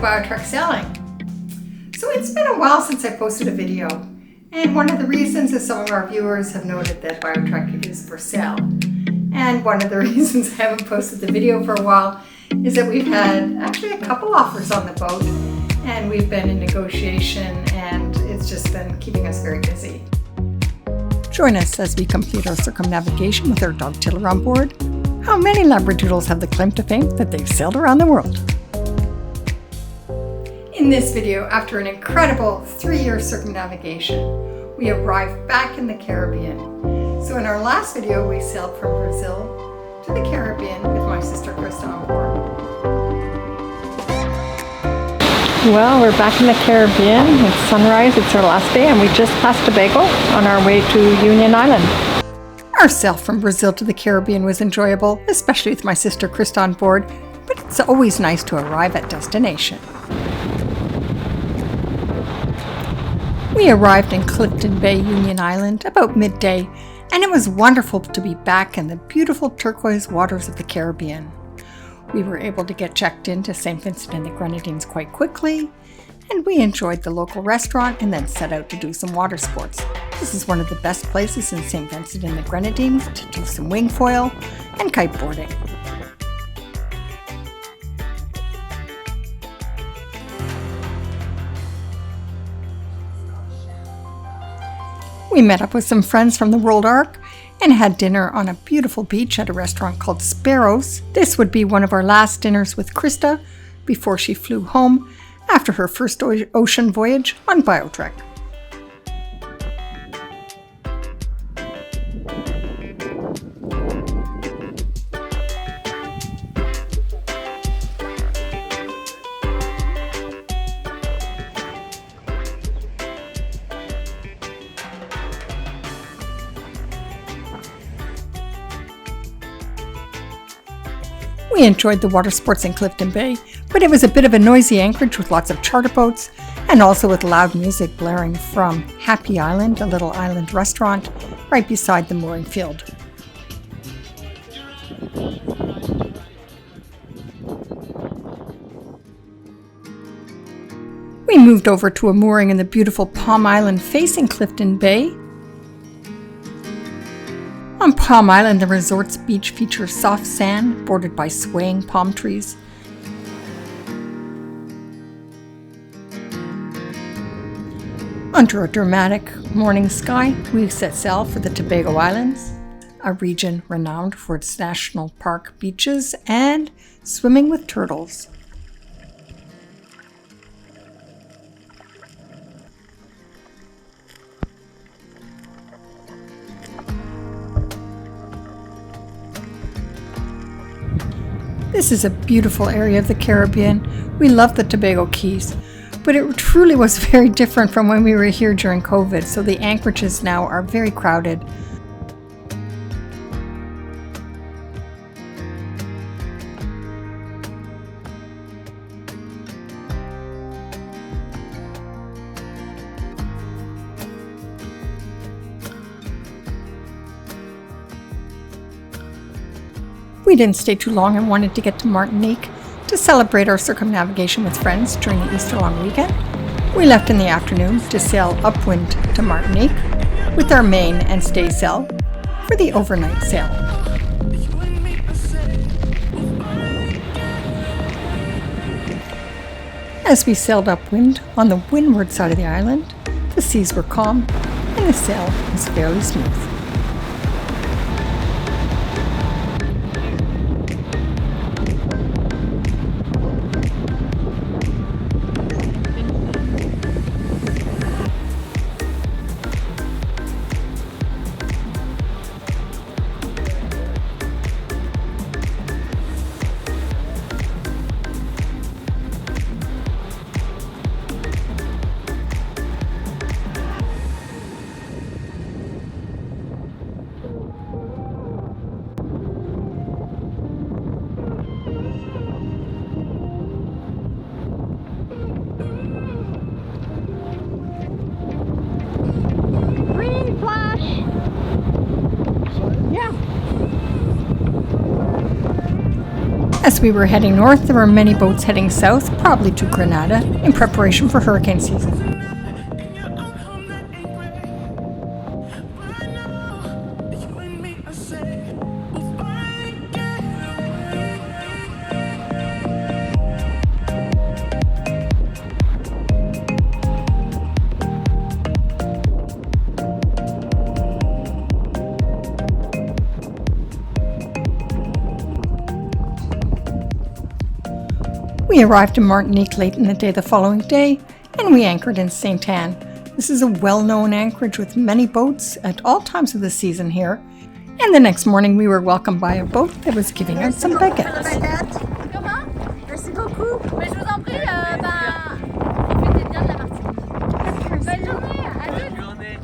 BioTrek sailing. So it's been a while since I posted a video, and one of the reasons is some of our viewers have noted that BioTrek is for sale. And one of the reasons I haven't posted the video for a while is that we've had actually a couple offers on the boat, and we've been in negotiation, and it's just been keeping us very busy. Join us as we complete our circumnavigation with our dog tiller on board. How many Labradoodles have the claim to fame that they've sailed around the world? In this video, after an incredible 3-year circumnavigation, we arrived back in the Caribbean. So in our last video, we sailed from Brazil to the Caribbean with my sister Krista on board. Well, we're back in the Caribbean. It's sunrise, it's our last day, and we just passed Tobago on our way to Union Island. Our sail from Brazil to the Caribbean was enjoyable, especially with my sister Krista on board, but it's always nice to arrive at destination. We arrived in Clifton Bay, Union Island, about midday, and it was wonderful to be back in the beautiful turquoise waters of the Caribbean. We were able to get checked into St. Vincent and the Grenadines quite quickly, and we enjoyed the local restaurant and then set out to do some water sports. This is one of the best places in St. Vincent and the Grenadines to do some wing foil and kiteboarding. We met up with some friends from the World Arc and had dinner on a beautiful beach at a restaurant called Sparrows. This would be one of our last dinners with Krista before she flew home after her first ocean voyage on BioTrek. We enjoyed the water sports in Clifton Bay, but it was a bit of a noisy anchorage with lots of charter boats and also with loud music blaring from Happy Island, a little island restaurant right beside the mooring field. We moved over to a mooring in the beautiful Palm Island facing Clifton Bay. On Palm Island, the resort's beach features soft sand bordered by swaying palm trees. Under a dramatic morning sky, we set sail for the Tobago Islands, a region renowned for its national park beaches and swimming with turtles. This is a beautiful area of the Caribbean. We love the Tobago Cays, but it truly was very different from when we were here during COVID, so the anchorages now are very crowded. We didn't stay too long and wanted to get to Martinique to celebrate our circumnavigation with friends during the Easter long weekend. We left in the afternoon to sail upwind to Martinique with our main and stay sail for the overnight sail. As we sailed upwind on the windward side of the island, the seas were calm and the sail was fairly smooth. As we were heading north, there were many boats heading south, probably to Grenada, in preparation for hurricane season. We arrived in Martinique late in the day the following day, and we anchored in Sainte Anne. This is a well-known anchorage with many boats at all times of the season here. And the next morning we were welcomed by a boat that was giving out some baguettes. Comment? Merci beaucoup. Mais je vous en prie, profitez bien de la Martinique. Belle journée, à toutes. Bonne journée.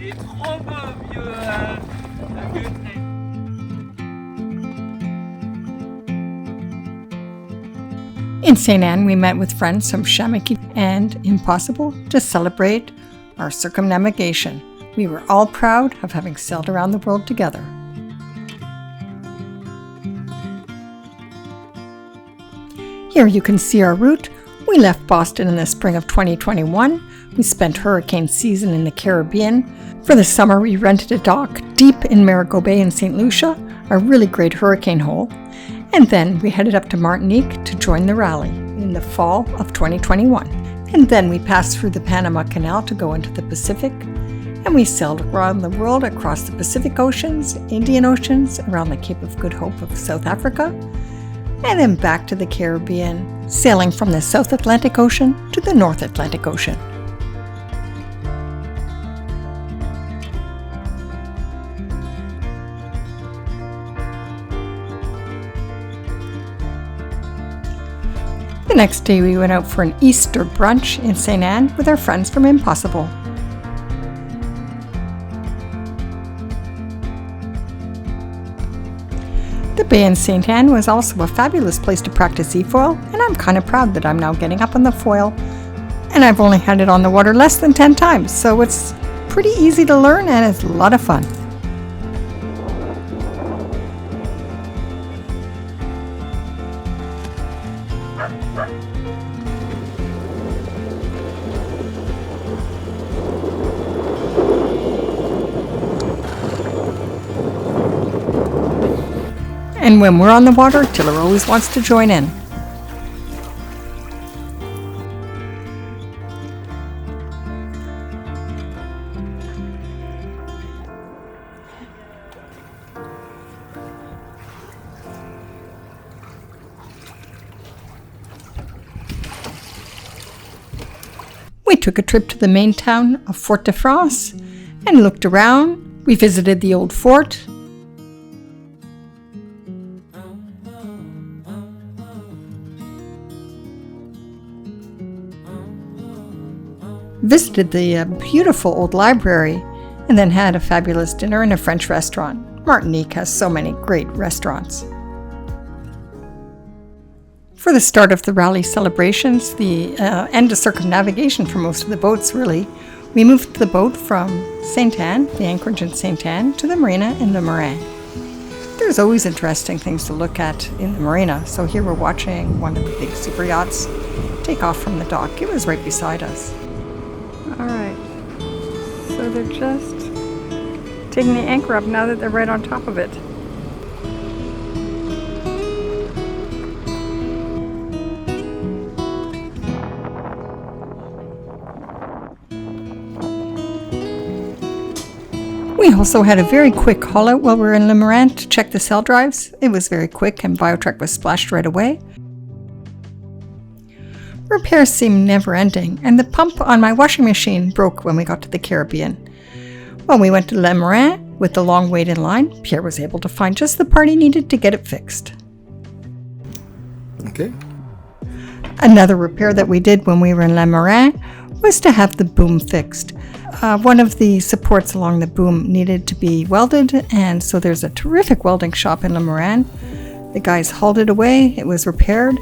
Il est trop beau, vieux trait. In Sainte Anne, we met with friends from Shamaki and Impossible to celebrate our circumnavigation. We were all proud of having sailed around the world together. Here you can see our route. We left Boston in the spring of 2021. We spent hurricane season in the Caribbean. For the summer, we rented a dock deep in Marigot Bay in St. Lucia, a really great hurricane hole. And then we headed up to Martinique to join the rally in the fall of 2021. And then we passed through the Panama Canal to go into the Pacific. And we sailed around the world across the Pacific Oceans, Indian Oceans, around the Cape of Good Hope of South Africa, and then back to the Caribbean, sailing from the South Atlantic Ocean to the North Atlantic Ocean. The next day we went out for an Easter brunch in Sainte Anne with our friends from Impossible. The bay in Sainte Anne was also a fabulous place to practice e-foil, and I'm kind of proud that I'm now getting up on the foil. And I've only had it on the water less than 10 times, so it's pretty easy to learn and it's a lot of fun. And when we're on the water, Tiller always wants to join in. We took a trip to the main town of Fort-de-France and looked around. We visited the old fort. Visited the beautiful old library, and then had a fabulous dinner in a French restaurant. Martinique has so many great restaurants. For the start of the rally celebrations, the end of circumnavigation for most of the boats really, we moved the boat from Sainte Anne, the anchorage in Sainte Anne, to the marina in Le Marin. There's always interesting things to look at in the marina, so here we're watching one of the big super yachts take off from the dock. It was right beside us. Alright, so they're just taking the anchor up now that they're right on top of it. We also had a very quick haul out while we were in Le Marin to check the cell drives. It was very quick and BioTrek was splashed right away. Repairs seemed never-ending, and the pump on my washing machine broke when we got to the Caribbean. When we went to Le Marin, with the long wait in line, Pierre was able to find just the part he needed to get it fixed. Okay. Another repair that we did when we were in Le Marin was to have the boom fixed. One of the supports along the boom needed to be welded, and so there's a terrific welding shop in Le Marin. The guys hauled it away, it was repaired,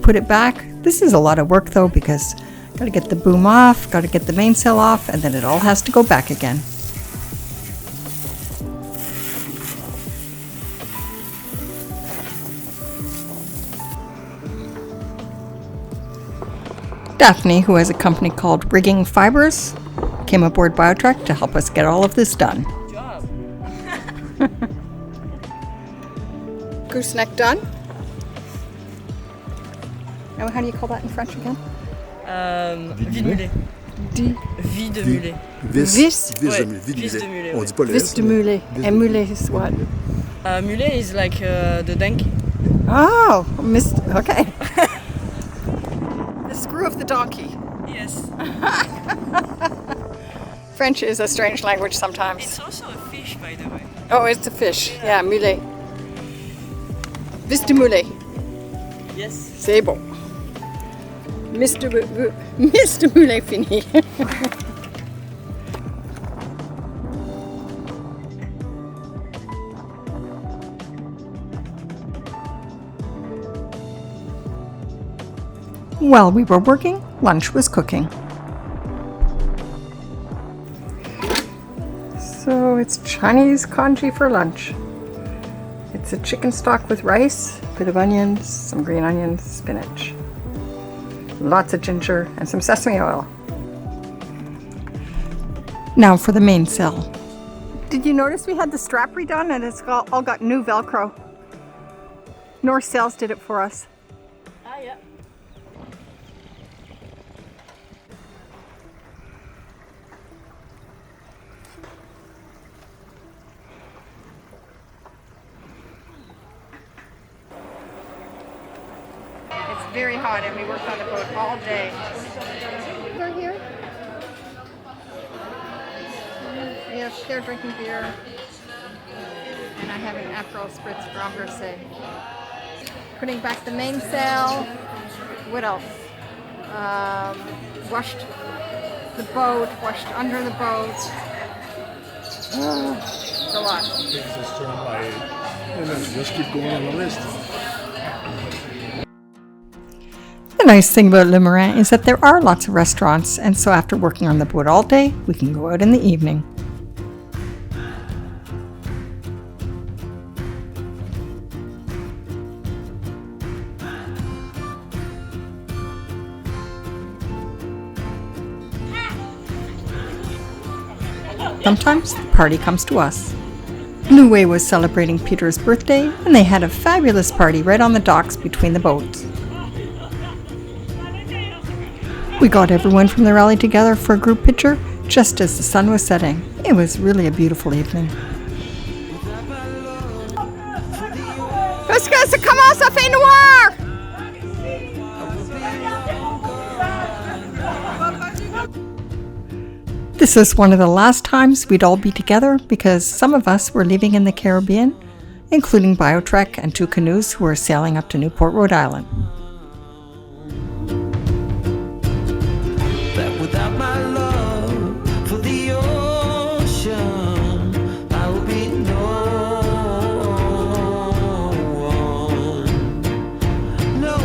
put it back. This is a lot of work though, because got to get the boom off, got to get the mainsail off, and then it all has to go back again. Daphne, who has a company called Rigging Fibers, came aboard BioTrek to help us get all of this done. Good job. Gooseneck done. Now, how do you call that in French again? Vie de mulet. Vie de mulet. Vis de mulet. On dit pas le Vis de mulet. And mulet is what? Mulet is like the donkey. Oh, okay. The screw of the donkey. Yes. French is a strange language sometimes. It's also a fish, by the way. Oh, it's a fish. Yeah, mulet. Vis de mulet. Yes. C'est bon. Mr. Mulet fini. While we were working, lunch was cooking. So it's Chinese congee for lunch. It's a chicken stock with rice, a bit of onions, some green onions, spinach. Lots of ginger and some sesame oil. Now for the mainsail. Did you notice we had the strap redone and it's all got new Velcro? North Sails did it for us. Ah, yeah. It's very hot and we worked on the boat all day. They're here. Yes, they're drinking beer. And I have an Aperol Spritz Grandpressé. Putting back the mainsail. What else? Washed the boat, washed under the boat. It's a lot. Just keep going on the list. The nice thing about Le Marin is that there are lots of restaurants, and so after working on the boat all day, we can go out in the evening. Sometimes the party comes to us. Blue Way was celebrating Peter's birthday, and they had a fabulous party right on the docks between the boats. We got everyone from the rally together for a group picture just as the sun was setting. It was really a beautiful evening. Parce que ça commence à faire noir! This was one of the last times we'd all be together because some of us were leaving in the Caribbean, including BioTrek and 2 canoes who were sailing up to Newport, Rhode Island. That without my love for the ocean, I would be no one, no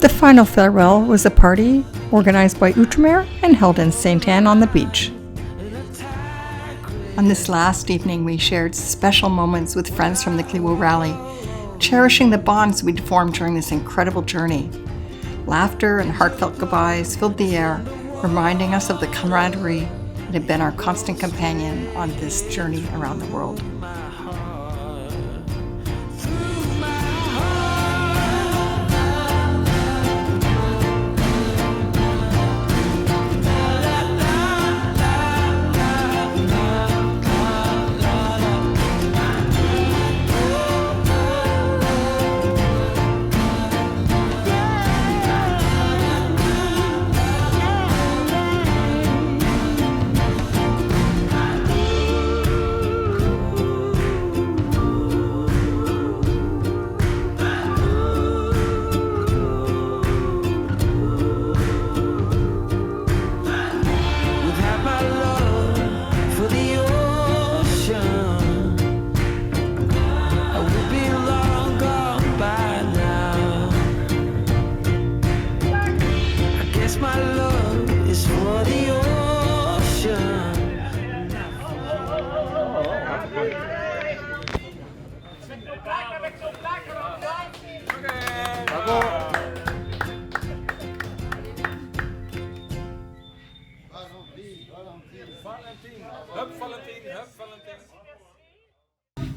The final farewell was a party organized by Outremer and held in Saint Anne on the beach. On this last evening, we shared special moments with friends from the Clio Rally, cherishing the bonds we'd formed during this incredible journey. Laughter and heartfelt goodbyes filled the air, reminding us of the camaraderie that had been our constant companion on this journey around the world.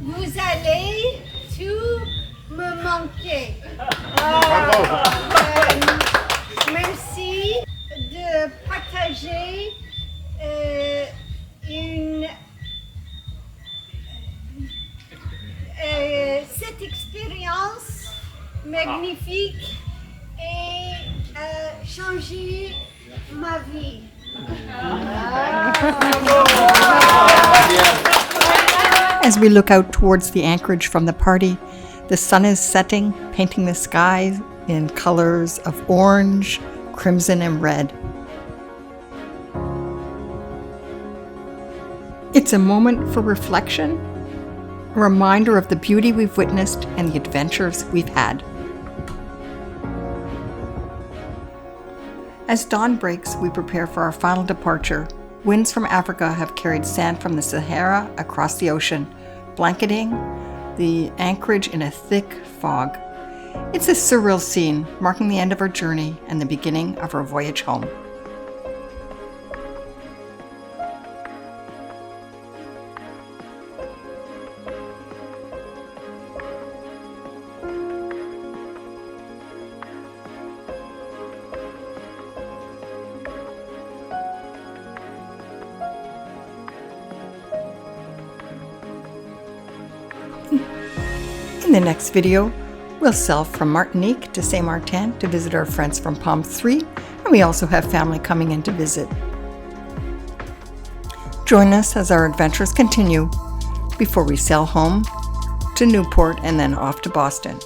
Vous allez tout me manquer. Merci de partager cette expérience magnifique et changer ma vie. As we look out towards the anchorage from the party, the sun is setting, painting the sky in colors of orange, crimson, and red. It's a moment for reflection, a reminder of the beauty we've witnessed and the adventures we've had. As dawn breaks, we prepare for our final departure. Winds from Africa have carried sand from the Sahara across the ocean, blanketing the anchorage in a thick fog. It's a surreal scene, marking the end of our journey and the beginning of our voyage home. In the next video, we'll sail from Martinique to Saint Martin to visit our friends from Palm 3, and we also have family coming in to visit. Join us as our adventures continue before we sail home to Newport and then off to Boston.